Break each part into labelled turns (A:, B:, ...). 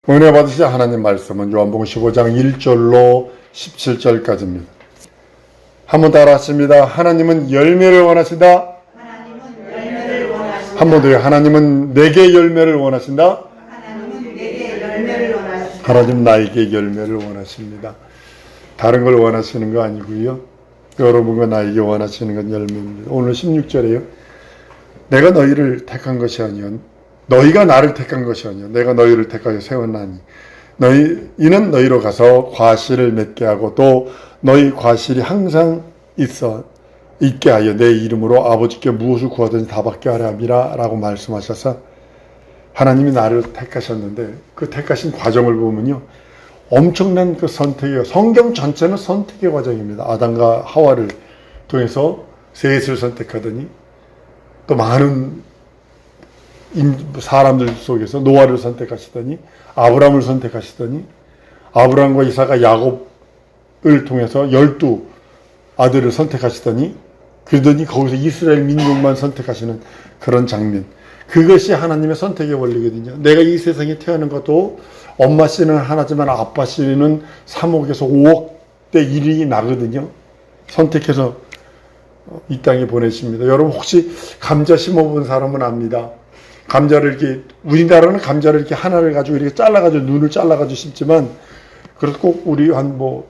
A: 은혜 받으실 하나님 말씀은 요한복음 15장 1절로 17절까지입니다. 한번 따라 하십니다. 하나님은 열매를 원하신다. 한 번 더요. 하나님은 내게 열매를 원하신다. 하나님 나에게 열매를 원하십니다. 다른 걸 원하시는 거 아니고요. 여러분과 나에게 원하시는 건 열매입니다. 오늘 16절에요. 내가 너희를 택한 것이 아니요 너희가 나를 택한 것이 아니요 내가 너희를 택하여 세웠나니 이는 너희로 가서 과실을 맺게 하고 또 너희 과실이 항상 있게 하여 내 이름으로 아버지께 무엇을 구하든지 다 받게 하려 함이라 라고 말씀하셔서 하나님이 나를 택하셨는데 그 택하신 과정을 보면요 엄청난 그 선택이에요. 성경 전체는 선택의 과정입니다. 아담과 하와를 통해서 셋을 선택하더니 또 많은 사람들 속에서 노아를 선택하시더니 아브람을 선택하시더니 아브람과 이삭과 야곱을 통해서 12 아들을 선택하시더니 그러더니 거기서 이스라엘 민족만 선택하시는 그런 장면. 그것이 하나님의 선택의 원리거든요. 내가 이 세상에 태어난 것도 엄마 씨는 하나지만 아빠 씨는 3억에서 5억대 1이 나거든요. 선택해서 이 땅에 보내십니다. 여러분 혹시 감자 심어본 사람은 압니다. 감자를 이렇게 우리나라는 감자를 이렇게 하나를 가지고 이렇게 잘라가지고 눈을 잘라가지고 심지만 그래서 꼭 우리 한 뭐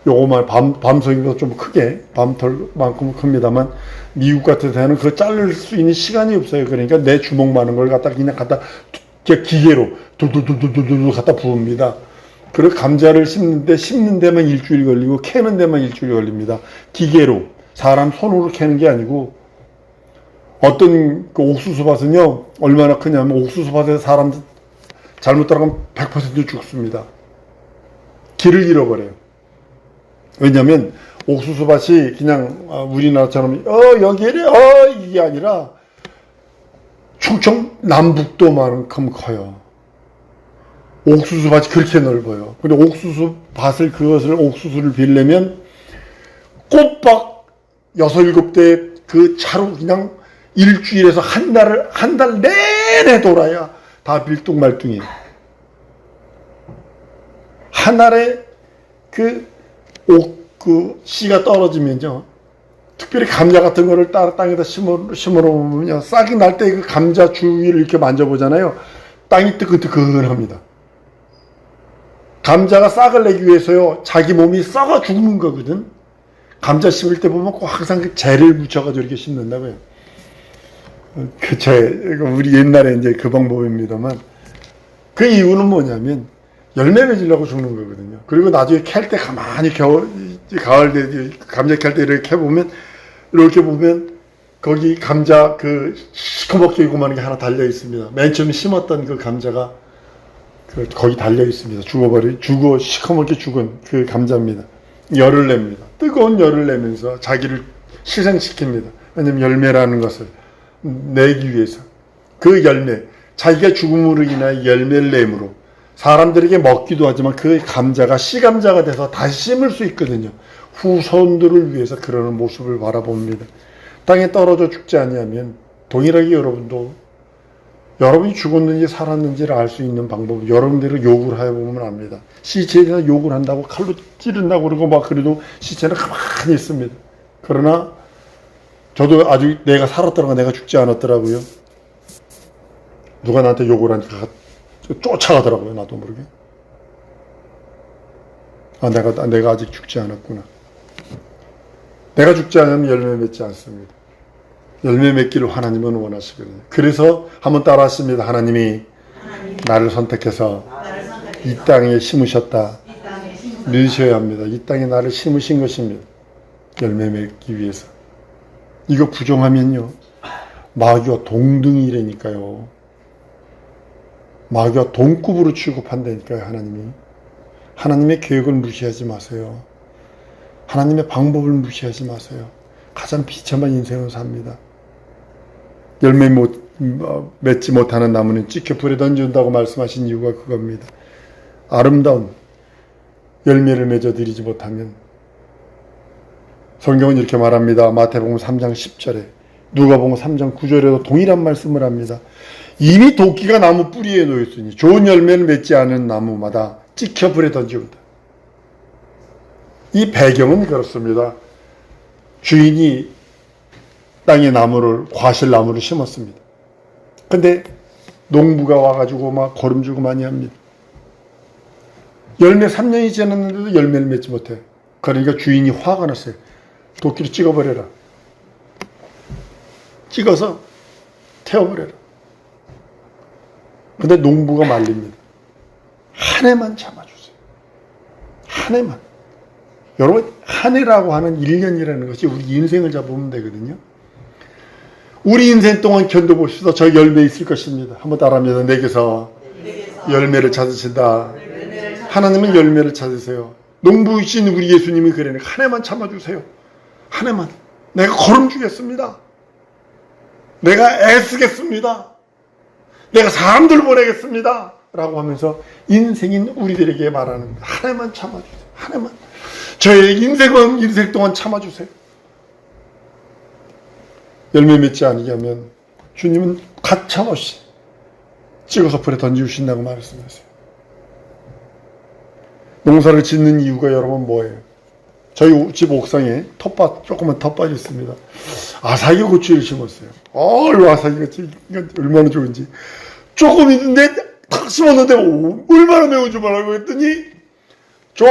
A: 요거만 밤송이보다 좀 크게 밤털만큼 큽니다만 미국 같은 데는 그거 자를 수 있는 시간이 없어요. 그러니까 내 주먹 많은 걸 그냥 갖다 기계로 돌돌돌돌돌 갖다 부읍니다. 그리고 감자를 심는 데만 일주일 걸리고 캐는 데만 일주일 걸립니다. 기계로 사람 손으로 캐는 게 아니고 어떤 그 옥수수밭은요 얼마나 크냐면 옥수수밭에서 사람 잘못 따라가면 100% 죽습니다. 길을 잃어버려요. 왜냐하면 옥수수밭이 그냥 우리나라처럼 여기래 이게 아니라 충청 남북도만큼 커요. 옥수수밭이 그렇게 넓어요. 근데 옥수수밭을 옥수수를 빌려면 꽃박 6, 7대 그 차로 그냥 일주일에서 한 달 내내 돌아야 다 빌뚱말뚱해요. 한 알에 그 씨가 떨어지면요. 특별히 감자 같은 거를 땅에다 심어 놓으면요. 싹이 날 때 그 감자 주위를 이렇게 만져보잖아요. 땅이 뜨끈뜨끈합니다. 감자가 싹을 내기 위해서요. 자기 몸이 썩어 죽는 거거든. 감자 심을 때 보면 꼭 항상 그 재를 묻혀가지고 이렇게 심는다고요. 우리 옛날에 이제 그 방법입니다만 그 이유는 뭐냐면 열매 맺으려고 죽는 거거든요. 그리고 나중에 캘 때 가만히 가을 때 감자 캘 때 이렇게 보면 거기 감자 그 시커멓게 요만한 게 하나 달려 있습니다. 맨 처음에 심었던 그 감자가 거기 달려 있습니다. 죽어 시커멓게 죽은 그 감자입니다. 열을 냅니다. 뜨거운 열을 내면서 자기를 희생시킵니다. 왜냐면 열매라는 것을 내기 위해서 그 열매 자기가 죽음으로 인하여 열매를 내므로 사람들에게 먹기도 하지만 그 감자가 씨감자가 돼서 다시 심을 수 있거든요. 후손들을 위해서 그러는 모습을 바라봅니다. 땅에 떨어져 죽지 아니하면 동일하게 여러분이 죽었는지 살았는지를 알 수 있는 방법 여러분들이 욕을 해보면 압니다. 시체에 대해서 욕을 한다고 칼로 찌른다고 그러고 막 그래도 시체는 가만히 있습니다. 그러나 저도 아직 내가 살았더라고 내가 죽지 않았더라고요. 누가 나한테 욕을 하니까 쫓아가더라고요. 나도 모르게. 내가 아직 죽지 않았구나. 내가 죽지 않으면 열매 맺지 않습니다. 열매 맺기를 하나님은 원하시거든요. 그래서 한번 따라 하십니다. 하나님이 나를 선택해서 이 땅에 심으셨다. 믿으셔야 합니다. 이 땅에 나를 심으신 것입니다. 열매 맺기 위해서. 이거 부정하면요. 마귀와 동등이라니까요. 마귀와 동급으로 취급한다니까요. 하나님의 계획을 무시하지 마세요. 하나님의 방법을 무시하지 마세요. 가장 비참한 인생을 삽니다. 열매 맺지 못하는 나무는 찍혀 불에 던진다고 말씀하신 이유가 그겁니다. 아름다운 열매를 맺어드리지 못하면 성경은 이렇게 말합니다. 마태복음 3장 10절에 누가복음 3장 9절에도 동일한 말씀을 합니다. 이미 도끼가 나무 뿌리에 놓였으니 좋은 열매를 맺지 않은 나무마다 찍혀 불에 던지온다. 이 배경은 그렇습니다. 주인이 땅에 과실나무를 심었습니다. 근데 농부가 와가지고 막 거름주고 많이 합니다. 열매 3년이 지났는데도 열매를 맺지 못해. 그러니까 주인이 화가 났어요. 도끼로 찍어버려라. 찍어서 태워버려라. 근데 농부가 말립니다. 한 해만 참아주세요. 한 해만. 여러분, 한 해라고 하는 1년이라는 것이 우리 인생을 잡으면 되거든요. 우리 인생 동안 견뎌봅시다. 저 열매 있을 것입니다. 한번 따라합니다. 내게서 열매를 찾으신다. 하나님은 열매를 찾으세요. 농부이신 우리 예수님이 그래요. 한 해만 참아주세요. 한 해만. 내가 걸음 주겠습니다. 내가 애쓰겠습니다. 내가 사람들 보내겠습니다. 라고 하면서 인생인 우리들에게 말하는 한 해만 참아주세요. 한 해만. 저의 인생 동안 참아주세요. 열매 맺지 않게 하면 주님은 가차없이 찍어서 불에 던지신다고 말씀하세요. 농사를 짓는 이유가 여러분 뭐예요? 저희 집 옥상에 조그만 텃밭이 있습니다. 아사기 고추를 심었어요. 아사기 고추 얼마나 좋은지. 조금 있는데 탁 심었는데 얼마나 매운 줄 알고 했더니 저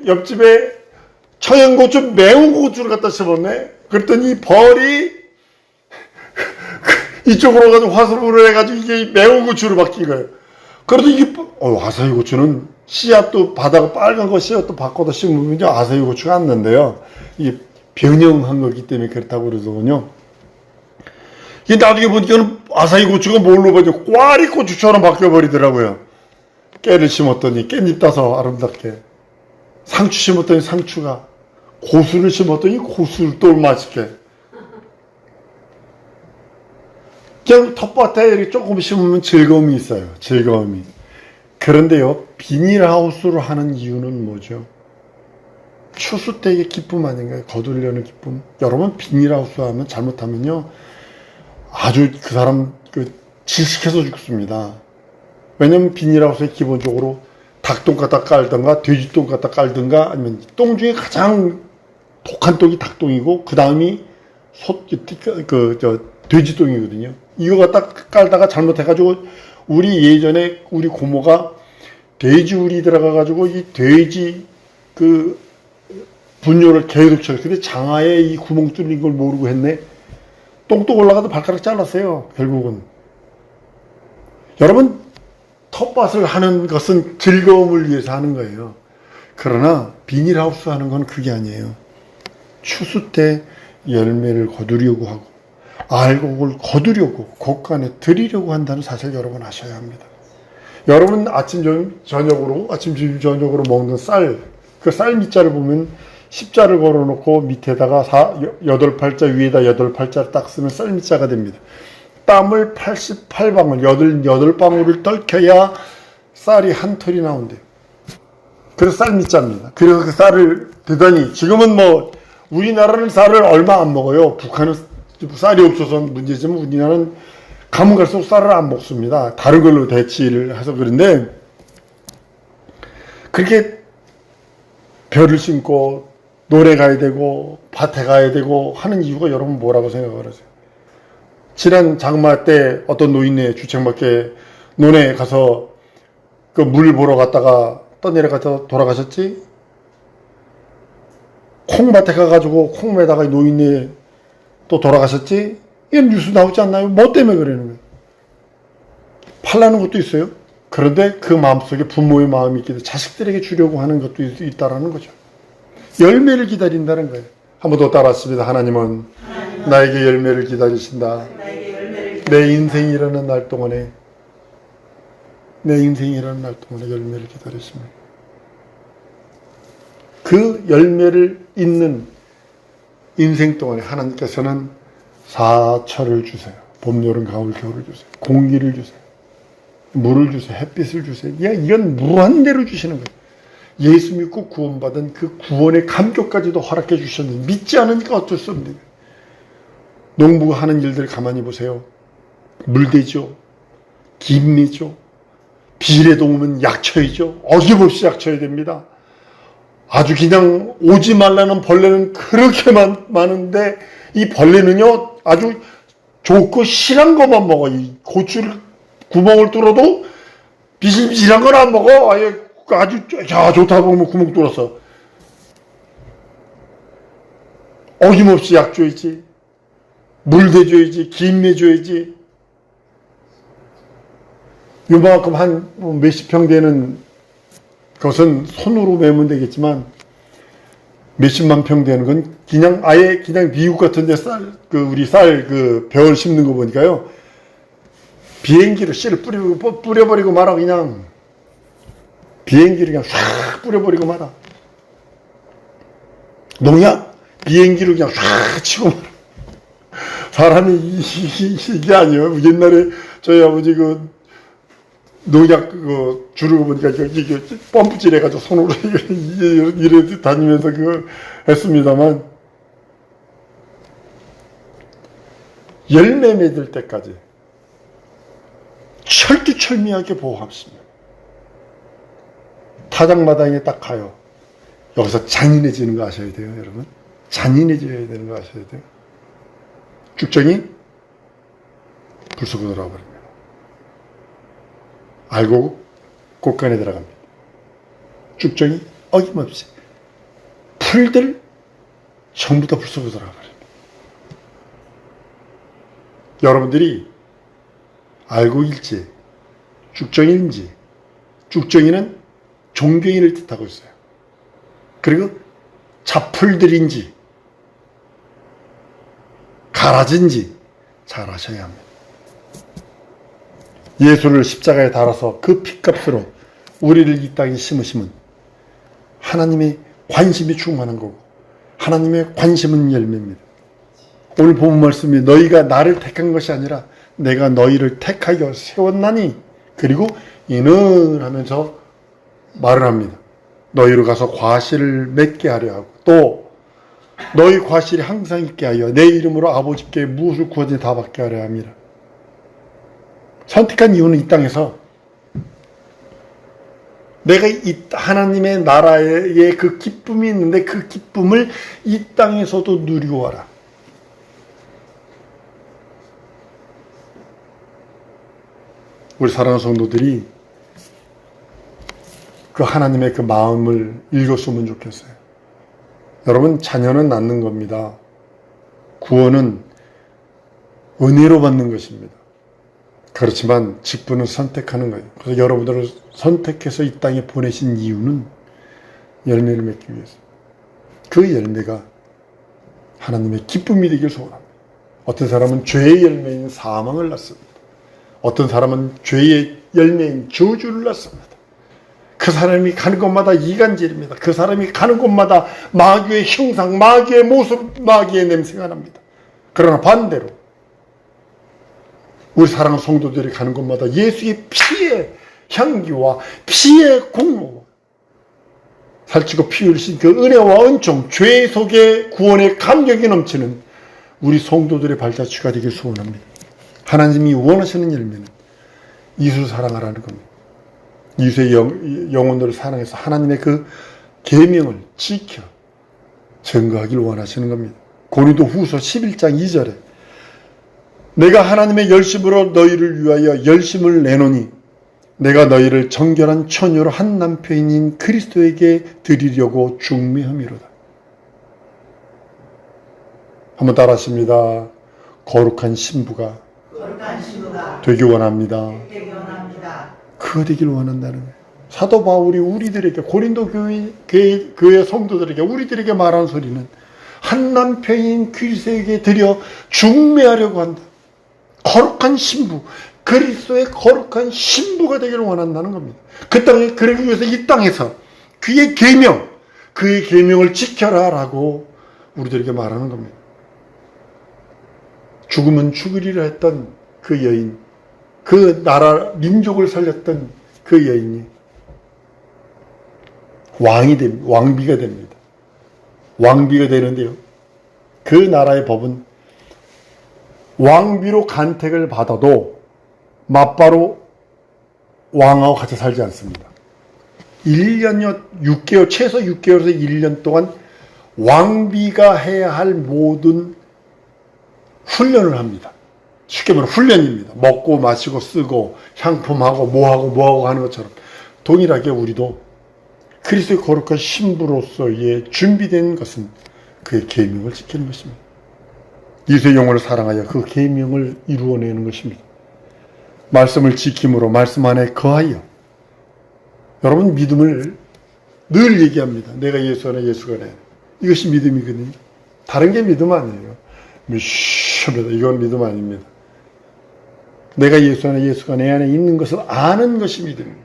A: 옆집에 청양고추 매운 고추를 갖다 심었네. 그랬더니 벌이 이쪽으로 가지고 화수분을 해가지고 이게 매운 고추로 바뀐 거예요. 그래도 이게 아사히 고추는 씨앗도 바다가 빨간 거 씨앗도 바꿔서 심으면 아사히 고추가 안 난대요. 이게 변형한 거기 때문에 그렇다고 그러더군요. 이게 나중에 보니까 아사히 고추가 뭘로 바뀌어 꽈리 고추처럼 바뀌어버리더라고요. 깨를 심었더니 깻잎 따서 아름답게, 상추 심었더니 상추가, 고수를 심었더니 고수를 또 맛있게. 그냥 텃밭에 이렇게 조금 심으면 즐거움이 있어요. 즐거움이. 그런데요, 비닐하우스로 하는 이유는 뭐죠? 추수 때의 기쁨 아닌가요? 거두려는 기쁨. 여러분, 비닐하우스 하면 잘못하면요, 아주 그 사람 질식해서 죽습니다. 왜냐면 비닐하우스에 기본적으로 닭똥 갖다 깔든가 돼지똥 갖다 깔든가 아니면 똥 중에 가장 독한 똥이 닭똥이고 그 다음이 돼지똥이거든요. 이거 갖다 깔다가 잘못해가지고 예전에 우리 고모가 돼지우리 들어가가지고 이 돼지 분뇨를 계속 쳐요. 근데 장화에 이 구멍 뚫린 걸 모르고 했네. 똥똥 올라가도 발가락 잘랐어요. 결국은. 여러분, 텃밭을 하는 것은 즐거움을 위해서 하는 거예요. 그러나 비닐하우스 하는 건 그게 아니에요. 추수 때 열매를 거두려고 하고 알곡을 거두려고 곳간에 드리려고 한다는 사실 여러분 아셔야 합니다. 여러분 아침 저녁으로 먹는 쌀, 그 쌀 밑자를 보면 십자를 걸어놓고 밑에다가 8팔자 위에다 8팔자를 딱 쓰면 쌀 밑자가 됩니다. 땀을 88방울, 8방울을 떨켜야 쌀이 한 톨이 나온대요. 그래서 쌀 밑자입니다. 그래서 그 쌀을 대단히, 지금은 우리나라는 쌀을 얼마 안 먹어요. 북한은 쌀이 없어서 문제지만 우리나라는 가면 갈수록 쌀을 안 먹습니다. 다른 걸로 대치를 해서 그런데, 그렇게 벼를 심고 노래 가야 되고 밭에 가야 되고 하는 이유가 여러분 뭐라고 생각을 하세요? 지난 장마 때 어떤 노인네 주책맞게 논에 가서 그 물 보러 갔다가 떠내려가서 돌아가셨지? 콩밭에 가가지고 콩 매다가 노인네 또 돌아가셨지? 이런 뉴스 나오지 않나요? 뭐 때문에 그러는 거예요? 팔라는 것도 있어요. 그런데 그 마음속에 부모의 마음이 있기 때문에 자식들에게 주려고 하는 것도 있다라는 거죠. 열매를 기다린다는 거예요. 한 번 더 따라했습니다. 하나님은 나에게 열매를 기다리신다. 내 인생이라는 날 동안에 열매를 기다리십니다. 그 열매를 잇는 인생 동안에 하나님께서는 사철을 주세요. 봄, 여름, 가을, 겨울을 주세요. 공기를 주세요. 물을 주세요. 햇빛을 주세요. 이건 무한대로 주시는 거예요. 예수 믿고 구원받은 그 구원의 감격까지도 허락해 주셨는데 믿지 않으니까 어쩔 수 없는 거예요. 농부가 하는 일들 가만히 보세요. 물대죠. 김매죠. 비례도 오면 약쳐야죠. 어김없이 약쳐야 됩니다. 아주 그냥 오지 말라는 벌레는 그렇게 많은데 이 벌레는요 아주 좋고 실한 것만 먹어. 이 고추를 구멍을 뚫어도 비실비실한 건 안 먹어. 아주 야 좋다 보면 구멍 뚫었어. 어김없이 약 줘야지. 물 대줘야지. 김매 줘야지. 요만큼 한 몇십 평 되는 것은 손으로 매면 되겠지만 몇십만 평 되는 건 그냥 아예 그냥 미국 같은 데 우리 쌀 벼을 심는 거 보니까요. 비행기로 씨를 뿌려버리고 말아. 그냥 비행기로 그냥 쫙 뿌려버리고 말아. 농약 비행기로 그냥 쫙 치고 말아. 사람이 이게 아니에요. 옛날에 저희 아버지 농약 주르고 보니까 이게 펌프질 해가지고 손으로 이래 다니면서 했습니다만 열매 맺을 때까지 철두철미하게 보호하십니다. 타작마당에 딱 가요. 여기서 잔인해지는 거 아셔야 돼요, 여러분. 잔인해져야 되는 거 아셔야 돼요. 쭉정이 불속으로 돌아버립니다. 알고 곳간에 들어갑니다. 쭉정이 어김없이 풀들 전부 다 불속으로 들어가버립니다. 여러분들이 알고 일지 쭉정이인지 쭉정이는 종교인을 뜻하고 있어요. 그리고 잡풀들인지 가라진지 잘 아셔야 합니다. 예수를 십자가에 달아서 그 핏값으로 우리를 이 땅에 심으시면 하나님의 관심이 충만한 거고 하나님의 관심은 열매입니다. 오늘 본 말씀이 너희가 나를 택한 것이 아니라 내가 너희를 택하여 세웠나니 그리고 이는 하면서 말을 합니다. 너희로 가서 과실을 맺게 하려 하고 또 너희 과실이 항상 있게 하여 내 이름으로 아버지께 무엇을 구하든지 다 받게 하려 합니다. 선택한 이유는 이 땅에서 내가 이 하나님의 나라에 그 기쁨이 있는데 그 기쁨을 이 땅에서도 누리고 와라. 우리 사랑하는 성도들이 그 하나님의 그 마음을 읽었으면 좋겠어요. 여러분, 자녀는 낳는 겁니다. 구원은 은혜로 받는 것입니다. 그렇지만 직분은 선택하는 거예요. 그래서 여러분들을 선택해서 이 땅에 보내신 이유는 열매를 맺기 위해서. 그 열매가 하나님의 기쁨이 되길 소원합니다. 어떤 사람은 죄의 열매인 사망을 낳습니다. 어떤 사람은 죄의 열매인 저주를 낳습니다. 그 사람이 가는 곳마다 이간질입니다. 그 사람이 가는 곳마다 마귀의 형상, 마귀의 모습, 마귀의 냄새가 납니다. 그러나 반대로 우리 사랑하는 성도들이 가는 곳마다 예수의 피의 향기와 피의 공로, 살찌고 피 흘리신 그 은혜와 은총, 죄 속에 구원의 감격이 넘치는 우리 성도들의 발자취가 되길 소원합니다. 하나님이 원하시는 열매는 이웃을 사랑하라는 겁니다. 이웃의 영혼들을 사랑해서 하나님의 그 계명을 지켜 증거하길 원하시는 겁니다. 고린도 후서 11장 2절에 내가 하나님의 열심으로 너희를 위하여 열심을 내노니 내가 너희를 정결한 처녀로 한 남편인 그리스도에게 드리려고 중매함이로다. 한번 따라하십니다. 거룩한 신부가 되기 원합니다. 그거 되길 원한다는 거예요. 사도 바울이 우리들에게 고린도 교회 성도들에게 우리들에게 말한 소리는 한 남편인 그리스도에게 드려 중매하려고 한다. 거룩한 신부, 그리스도의 거룩한 신부가 되기를 원한다는 겁니다. 그 땅에 그러기 위해서 이 땅에서 그의 계명, 그의 계명을 지켜라라고 우리들에게 말하는 겁니다. 죽으면 죽으리라 했던 그 여인, 그 나라 민족을 살렸던 그 여인이 왕이 됩니다. 왕비가 됩니다. 왕비가 되는데요. 그 나라의 법은 왕비로 간택을 받아도 맞바로 왕하고 같이 살지 않습니다. 1년여 6개월, 최소 6개월에서 1년 동안 왕비가 해야 할 모든 훈련을 합니다. 쉽게 말하면 훈련입니다. 먹고 마시고 쓰고 향품하고 뭐하고 하는 것처럼 동일하게 우리도 그리스도의 거룩한 신부로서의 준비된 것은 그의 계명을 지키는 것입니다. 이웃의 영혼을 사랑하여 그 계명을 이루어내는 것입니다. 말씀을 지킴으로 말씀 안에 거하여. 여러분, 믿음을 늘 얘기합니다. 내가 예수 안에 예수가 내 안에. 이것이 믿음이거든요. 다른 게 믿음 아니에요. 미션이다. 이건 믿음 아닙니다. 내가 예수 안에 예수가 내 안에 있는 것을 아는 것이 믿음입니다.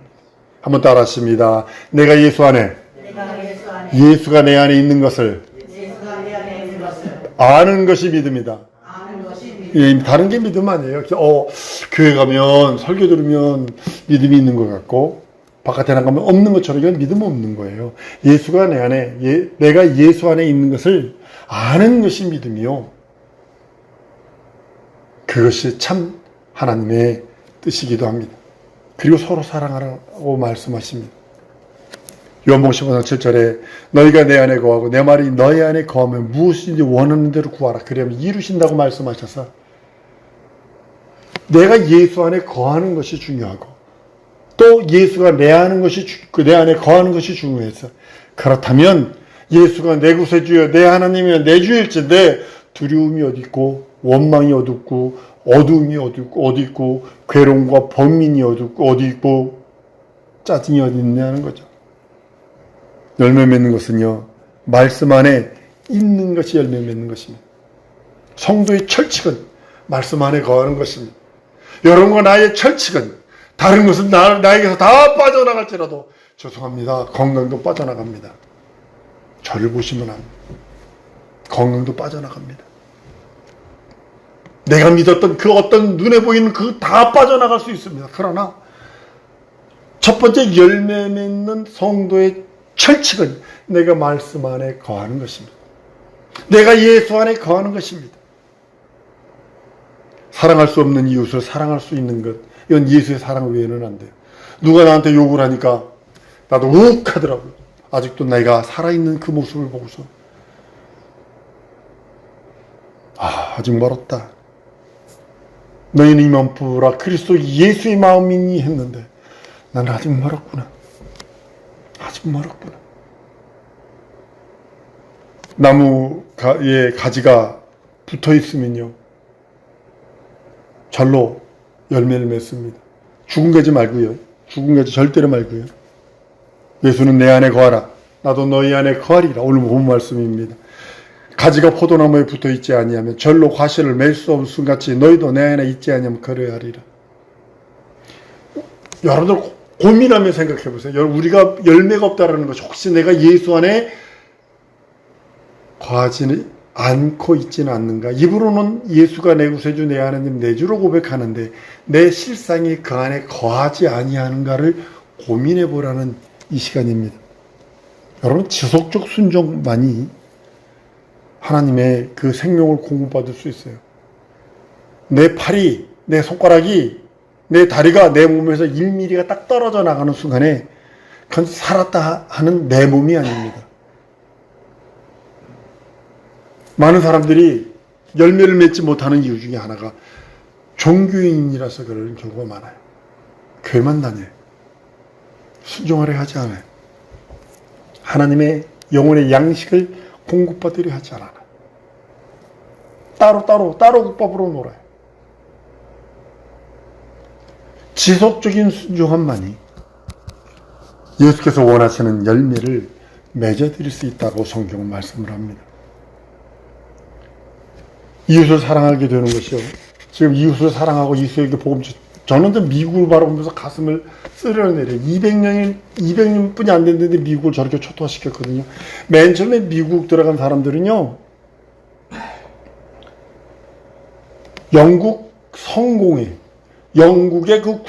A: 한번 따라 하십니다. 내가 예수 안에 예수가 내 안에 있는 것을 아는 것이 믿음이다. 예, 다른 게 믿음 아니에요. 교회 가면 설교 들으면 믿음이 있는 것 같고 바깥에 나가면 없는 것처럼 이건 믿음 없는 거예요. 예수가 내 안에 내가 예수 안에 있는 것을 아는 것이 믿음이요. 그것이 참 하나님의 뜻이기도 합니다. 그리고 서로 사랑하라고 말씀하십니다. 요한복음 15장 7절에 너희가 내 안에 거하고 내 말이 너희 안에 거하면 무엇이든지 원하는 대로 구하라. 그러면 이루신다고 말씀하셔서 내가 예수 안에 거하는 것이 중요하고 또 예수가 내 안에 거하는 것이 중요해서 그렇다면 예수가 내 구세주여 내 하나님이여 내 주일진데 두려움이 어디 있고 원망이 어디 있고 어두움이 어디 있고 괴로움과 번민이 어디 있고 짜증이 어디 있냐는 거죠. 열매 맺는 것은요, 말씀 안에 있는 것이 열매 맺는 것입니다. 성도의 철칙은 말씀 안에 거하는 것입니다. 여러분과 나의 철칙은 다른 것은 나에게서 다 빠져나갈지라도 죄송합니다. 건강도 빠져나갑니다. 저를 보시면 합니다. 건강도 빠져나갑니다. 내가 믿었던 그 어떤 눈에 보이는 그 다 빠져나갈 수 있습니다. 그러나 첫 번째 열매 맺는 성도의 철칙은 내가 말씀 안에 거하는 것입니다. 내가 예수 안에 거하는 것입니다. 사랑할 수 없는 이웃을 사랑할 수 있는 것, 이건 예수의 사랑 외에는 안 돼요. 누가 나한테 욕을 하니까 나도 욱 하더라고요. 아직도 내가 살아있는 그 모습을 보고서 아직 멀었다. 너희는 이만부라 그리스도 예수의 마음이니 했는데 나는 아직 멀었구나. 아직 멀었구나. 나무에 가지가 붙어 있으면요, 절로 열매를 맺습니다. 죽은 가지 말고요. 죽은 가지 절대로 말고요. 예수는 내 안에 거하라. 나도 너희 안에 거하리라. 오늘 본 말씀입니다. 가지가 포도나무에 붙어 있지 아니하면 절로 과실을 맺을 수 없음 같이 너희도 내 안에 있지 아니하면 그러야 하리라. 여러분들 고민하며 생각해 보세요. 우리가 열매가 없다라는 것이 혹시 내가 예수 안에 거하지는 않고 있지는 않는가? 입으로는 예수가 내 구세주 내 하나님 내 주로 고백하는데 내 실상이 그 안에 거하지 아니하는가를 고민해 보라는 이 시간입니다. 여러분, 지속적 순종만이 하나님의 그 생명을 공급받을 수 있어요. 내 팔이, 내 손가락이, 내 다리가 내 몸에서 1mm가 딱 떨어져 나가는 순간에 그건 살았다 하는 내 몸이 아닙니다. 많은 사람들이 열매를 맺지 못하는 이유 중에 하나가 종교인이라서 그런 경우가 많아요. 교회만 다녀요. 순종하려 하지 않아요. 하나님의 영혼의 양식을 공급받으려 하지 않아요. 따로 국밥으로 놀아요. 지속적인 순종함만이 예수께서 원하시는 열매를 맺어드릴 수 있다고 성경은 말씀을 합니다. 이웃을 사랑하게 되는 것이요. 지금 이웃을 사랑하고 이웃에게 복음 저는 미국을 바라보면서 가슴을 쓸어내려요. 200년뿐이 안 됐는데 미국을 저렇게 초토화시켰거든요. 맨 처음에 미국 들어간 사람들은요, 영국 성공회, 영국의 그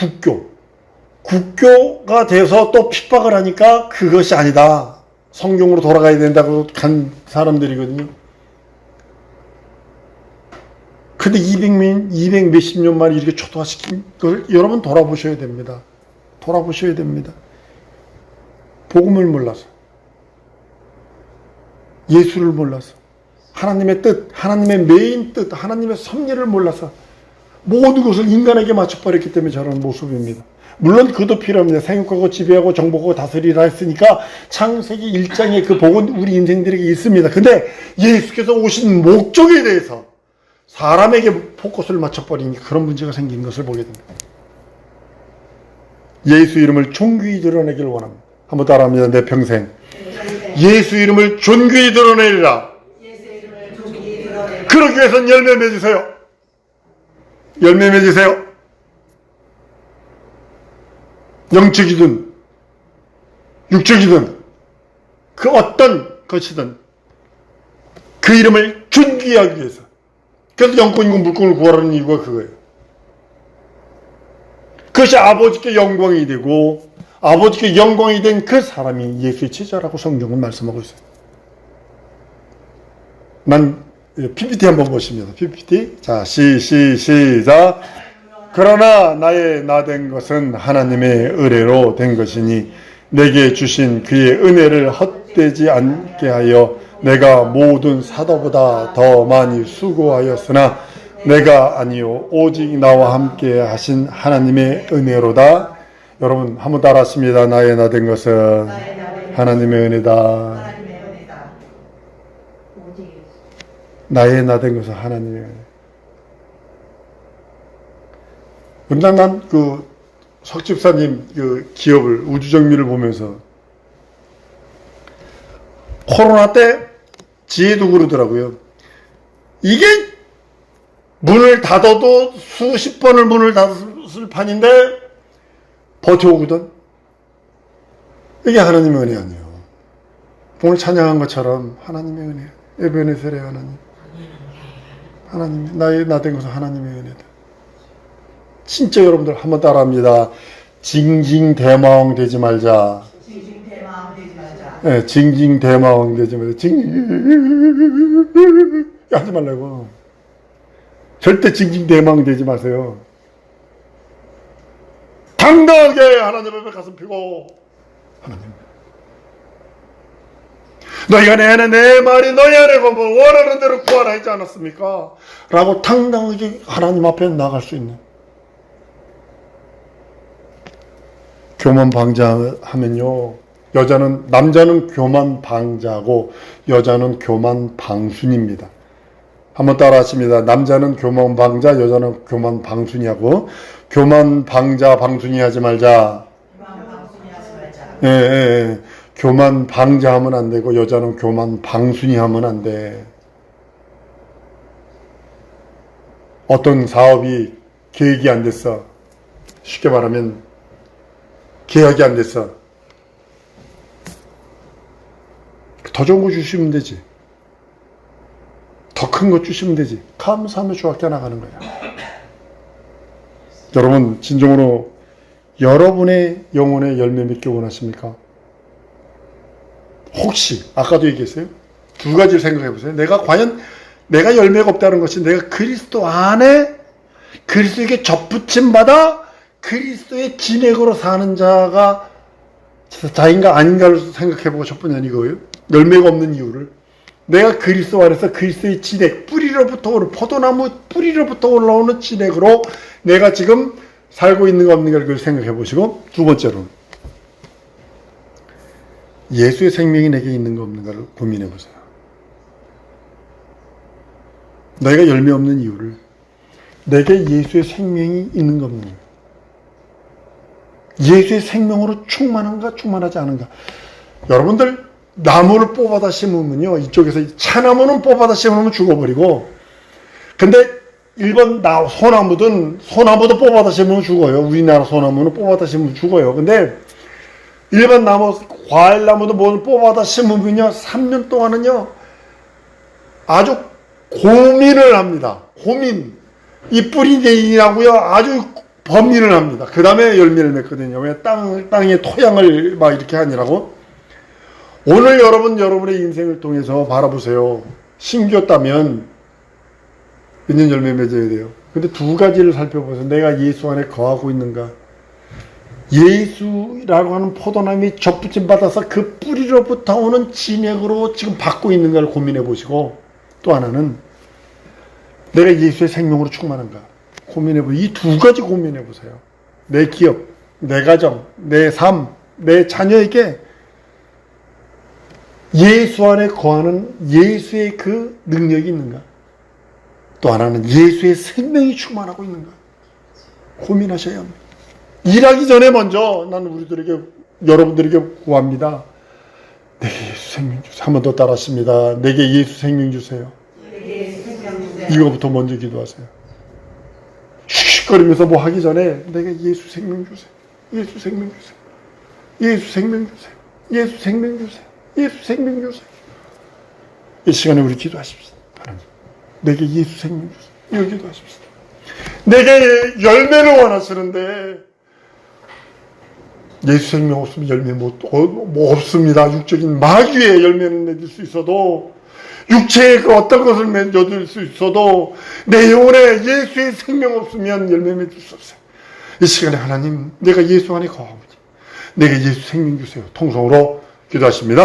A: 국교가 돼서 또 핍박을 하니까 그것이 아니다. 성경으로 돌아가야 된다고 간 사람들이거든요. 근데 200 몇십 년 만에 이렇게 초토화시킨 걸 여러분 돌아보셔야 됩니다. 돌아보셔야 됩니다. 복음을 몰라서, 예수를 몰라서, 하나님의 뜻, 하나님의 메인 뜻, 하나님의 섭리를 몰라서 모든 것을 인간에게 맞춰버렸기 때문에 저런 모습입니다. 물론 그것도 필요합니다. 생육하고 지배하고 정복하고 다스리라 했으니까 창세기 1장에 그 복은 우리 인생들에게 있습니다. 근데 예수께서 오신 목적에 대해서 사람에게 포커스를 맞춰버리니 그런 문제가 생긴 것을 보게 됩니다. 예수 이름을 존귀히 드러내길 원합니다. 한번 따라합니다. 내 평생 예수 이름을 존귀히 드러내리라. 그러기 위해서는 열매 맺으세요. 열매 맺으세요. 영적이든 육적이든 그 어떤 것이든 그 이름을 존귀히 하기 위해서. 그래서 영권이고 물권을 구하라는 이유가 그거예요. 그것이 아버지께 영광이 되고 아버지께 영광이 된 그 사람이 예수의 제자라고 성경은 말씀하고 있어요. 난 PPT 한번 보십니다. PPT. 자, 시작. 그러나 나의 나 된 것은 하나님의 은혜로 된 것이니 내게 주신 그의 은혜를 헛되지 않게 하여 내가 모든 사도보다 더 많이 수고하였으나 내가 아니요 오직 나와 함께 하신 하나님의 은혜로다. 여러분 한번 따라하십니다. 나의 나 된 것은 하나님의 은혜다. 나의 나 된 것은 하나님의 은혜. 그러나 난 그 석집사님 그 기업을 우주정미를 보면서 코로나 때 지혜도 그러더라고요. 이게 문을 닫아도 수십 번을 문을 닫았을 판인데 버텨오거든. 이게 하나님의 은혜 아니에요. 오늘 찬양한 것처럼 하나님의 은혜. 에베네셀의 하나님. 하나님, 나의 나 된 것은 하나님의 은혜다. 진짜 여러분들 한번 따라합니다. 징징대마왕 되지 말자.
B: 징징대마왕 되지 말자.
A: 네, 징징대마왕 되지 말자. 하지 말라고. 절대 징징대마왕 되지 마세요. 당당하게 하나님 앞에 가슴 펴고 하나님. 너희 안에 내 말이 너희 안에 원하는 대로 구하라 하지 않았습니까? 라고 당당하게 하나님 앞에 나갈 수 있는. 교만 방자하면요, 남자는 교만 방자고 여자는 교만 방순입니다. 한번 따라하십니다. 남자는 교만 방자, 여자는 교만 방순이하고 교만 방자 방순이 하지 말자. 예. 교만 방자하면 안 되고 여자는 교만 방순이 하면 안 돼. 어떤 사업이 계획이 안 됐어. 쉽게 말하면 계약이 안 됐어. 더 좋은 거 주시면 되지. 더 큰 거 주시면 되지. 감사하며 주 앞에 나가는 거야. 여러분 진정으로 여러분의 영혼의 열매 맺기 원하십니까? 혹시 아까도 얘기했어요. 두 가지를 생각해 보세요. 내가 열매가 없다는 것이 내가 그리스도 안에 그리스도에게 접붙임 받아 그리스도의 진액으로 사는 자인가 아닌가를 생각해 보고 싶으냐 이거예요. 열매가 없는 이유를. 내가 그리스도 안에서 그리스도의 진액, 포도나무 뿌리로부터 올라오는 진액으로 내가 지금 살고 있는가 없는가를 생각해 보시고, 두 번째로 예수의 생명이 내게 있는가 없는가를 고민해 보세요. 내가 열매 없는 이유를, 내게 예수의 생명이 있는가 없는가, 예수의 생명으로 충만한가 충만하지 않은가. 여러분들 나무를 뽑아다 심으면요, 이쪽에서 차나무는 뽑아다 심으면 죽어버리고, 근데 일본 소나무도 뽑아다 심으면 죽어요. 우리나라 소나무는 뽑아다 심으면 죽어요. 근데 일반 나무, 과일나무도 뭘 뽑아다 심으면요, 3년 동안은요 아주 고민을 합니다. 이 뿌리 내리라고요 아주 범민을 합니다. 그 다음에 열매를 맺거든요. 왜? 땅의 토양을 막 이렇게 하느라고. 오늘 여러분의 인생을 통해서 바라보세요. 심겼다면 있는 열매 맺어야 돼요. 근데 두 가지를 살펴보세요. 내가 예수 안에 거하고 있는가? 예수라고 하는 포도나무이 접붙임 받아서 그 뿌리로부터 오는 진액으로 지금 받고 있는가를 고민해 보시고, 또 하나는 내가 예수의 생명으로 충만한가 고민해 보세요. 이 두 가지 고민해 보세요. 내 기업, 내 가정, 내 삶, 내 자녀에게 예수 안에 거하는 예수의 그 능력이 있는가? 또 하나는 예수의 생명이 충만하고 있는가? 고민하셔야 합니다. 일하기 전에 먼저 나는 우리들에게, 여러분들에게 구합니다. 내게 예수 생명 주세요. 한 번 더 따라하십니다. 내게 예수 생명 주세요.
B: 예수 생명 주세요.
A: 이거부터 먼저 기도하세요. 슉슉거리면서 뭐 하기 전에 내게 예수 생명 주세요. 예수 생명 주세요. 예수 생명 주세요. 예수 생명 주세요. 예수 생명 주세요. 이 시간에 우리 기도하십시다. 하나님, 내게 예수 생명 주세요. 이거 기도하십시다. 내게 열매를 원하시는데 예수 생명 없으면 열매 뭐 없습니다. 육적인 마귀의 열매는 맺을 수 있어도, 육체의 그 어떤 것을 맺어줄 수 있어도 내 영혼에 예수의 생명 없으면 열매 맺을 수 없어요. 이 시간에 하나님, 내가 예수 안에 거하오니 내게 예수 생명 주세요. 통성으로 기도하십니다.